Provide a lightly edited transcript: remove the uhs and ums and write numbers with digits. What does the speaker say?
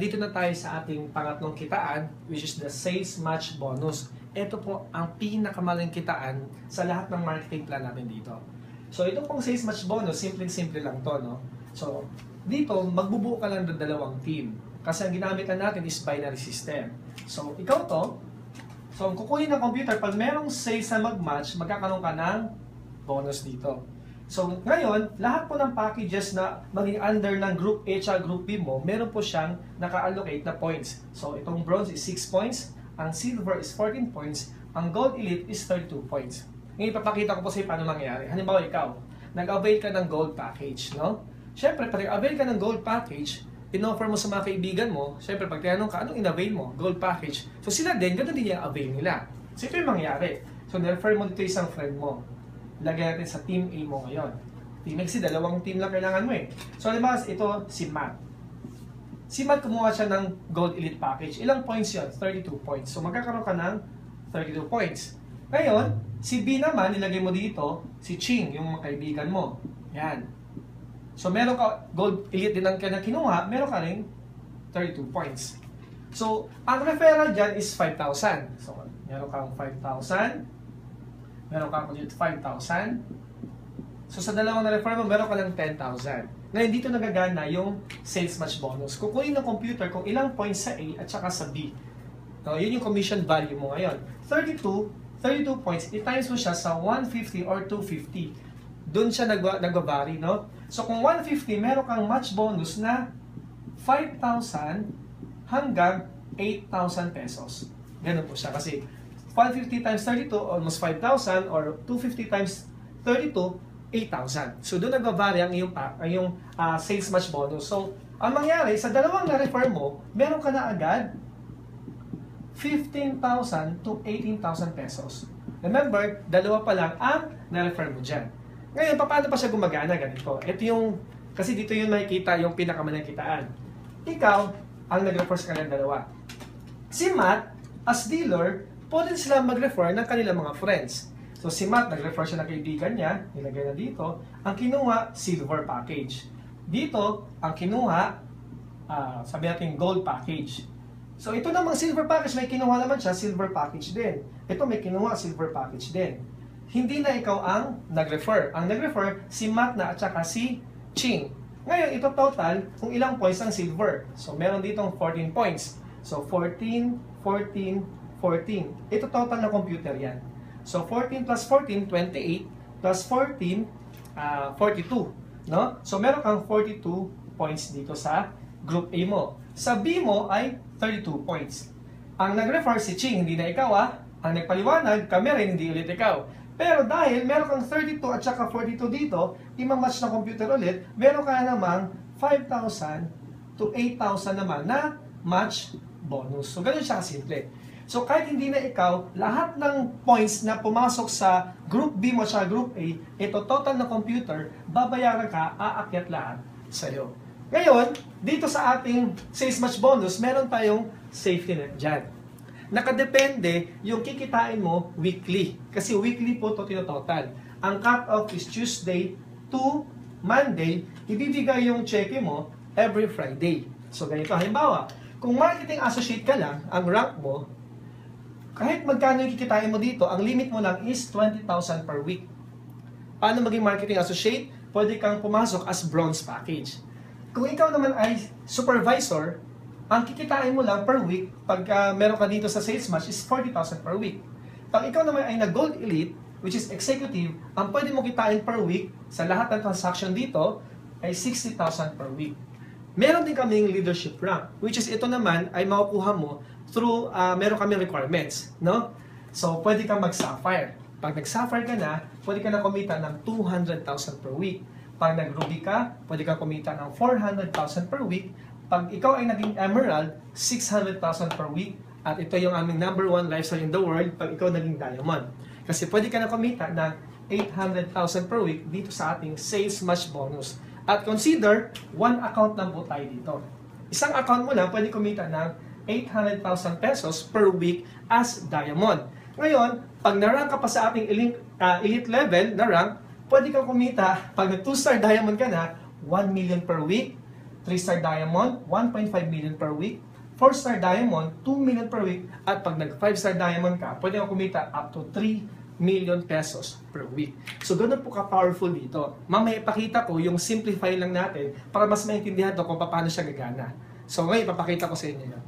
nandito na tayo sa ating pangatlong kitaan, which is the sales match bonus. Ito po ang pinakamalaking kitaan sa lahat ng marketing plan natin dito. So ito pong sales match bonus, simple-simple lang to, no? So dito, magbubuo ka lang ng dalawang team. Kasi ang ginamit na natin is binary system. So ikaw to, so ang kukunin ng computer, pag merong sales na mag-match, magkakaroon ka ng bonus dito. So, ngayon, lahat po ng packages na maging under ng Group A at Group B mo, meron po siyang naka-allocate na points. So, itong bronze is 6 points, ang silver is 14 points, ang gold elite is 32 points. Ngayon, ipapakita ko po sa iyo paano mangyayari. Halimbawa, ikaw, nag-avail ka ng gold package, no? Siyempre, pag nag-avail ka ng gold package, in-offer mo sa mga kaibigan mo, siyempre, pag tinanong ka, anong in-avail mo? Gold package. So, sila din, ganun din yung avail nila. So, ito yung mangyayari. So, na-refer mo dito isang friend mo. Lagyan natin sa team A mo ngayon. Team X, dalawang team lang kailangan mo eh. So, halimbawa, ito si Matt. Si Matt kumuha siya ng Gold Elite Package. Ilang points yun? 32 points. So, magkakaroon ka ng 32 points. Ngayon, si B naman, nilagay mo dito, si Ching, yung mga kaibigan mo. Yan. So, meron ka, Gold Elite din ang kinuha, meron ka rin 32 points. So, ang referral dyan is 5,000. So, meron kang 5,000. Meron ka dito 5,000. So sa dalawang na-refer mo, meron ka lang 10,000. Ngayon dito nagagana yung sales match bonus. Kukunin ng computer kung ilang points sa A at saka sa B. So, yun yung commission value mo ngayon. 32 points, i-times mo siya sa 150 or 250. Doon siya nag-vary, no? So kung 150, meron kang match bonus na 5,000 hanggang 8,000 pesos. Ganun po siya kasi 150 times 32, almost 5,000, or 250 times 32, 8,000. So, doon nag-vary ang iyong sales match bonus. So, ang mangyari, sa dalawang na-refer mo, meron ka na agad 15,000 to 18,000 pesos. Remember, dalawa pa lang ang na-refer mo dyan. Ngayon, paano pa siya gumagana? Ganito. Ito yung, kasi dito yung makikita yung pinakamalaking kitaan. Ikaw, ang nag-refer sa kanilang dalawa. Si Matt, as dealer, pwede sila mag-refer ng kanilang mga friends. So si Matt, nag-refer siya ng kaibigan niya, nilagay na dito, ang kinuha, silver package. Dito, ang kinuha, sabi natin gold package. So ito namang silver package, may kinuha naman siya, silver package din. Ito may kinuha, silver package din. Hindi na ikaw ang nag-refer. Ang nag-refer, si Matt na at saka si Ching. Ngayon, ito total, kung ilang points ang silver. So meron ditong 14 points. So 14, 14, 14. Ito total na computer yan. So, 14 plus 14, 28. Plus 14, 42. No? So, meron kang 42 points dito sa Group A mo. Sa B mo ay 32 points. Ang nag-refer si Ching, hindi na ikaw Ang nagpaliwanag, kami rin, hindi ulit ikaw. Pero dahil meron kang 32 at saka 42 dito, imamatch ng computer ulit, meron ka namang 5,000 to 8,000 naman na match bonus. So, ganun siya kasimple. So, kahit hindi na ikaw, lahat ng points na pumasok sa Group B mo sa Group A, ito total na computer, babayaran ka, aakyat lahat sa iyo. Ngayon, dito sa ating sales match bonus, meron tayong safety net dyan. Nakadepende yung kikitain mo weekly. Kasi weekly po ito tinototal. Ang cut-off is Tuesday to Monday, ibibigay yung cheque mo every Friday. So, ganito. Halimbawa, kung marketing associate ka lang, ang rank mo, kahit magkano yung kikitain mo dito, ang limit mo lang is 20,000 per week. Paano maging marketing associate? Pwede kang pumasok as bronze package. Kung ikaw naman ay supervisor, ang kikitain mo lang per week, pag meron ka dito sa sales match, is 40,000 per week. Pag ikaw naman ay nag-gold elite, which is executive, ang pwede mo kitain per week sa lahat ng transaction dito ay 60,000 per week. Meron din kaming leadership rank, which is ito naman ay makukuha mo through, meron kaming requirements, no? So, pwede kang mag-sapphire. Pag nag-sapphire ka na, pwede ka na kumita ng 200,000 per week. Pag nag-ruby ka, pwede kang kumita ng 400,000 per week. Pag ikaw ay naging emerald, 600,000 per week. At ito yung aming #1 lifestyle in the world pag ikaw naging diamond. Kasi pwede ka na kumita ng 800,000 per week dito sa ating sales match bonus. At consider, one account lang po tayo dito. Isang account mo lang, pwede kumita ng 800,000 pesos per week as diamond. Ngayon, pag na-rank ka pa sa ating elite level na rank, pwede kang kumita, pag nag 2-star diamond ka na, 1 million per week, 3-star diamond, 1.5 million per week. 4-star diamond, 2 million per week. At pag nag 5-star diamond ka, pwede kang kumita up to 3 million pesos per week. So, ganun po ka-powerful dito. Mamaya ipakita ko yung simplify lang natin para mas maintindihan to kung paano siya gagana. So, ngayon, ipapakita ko sa inyo yan.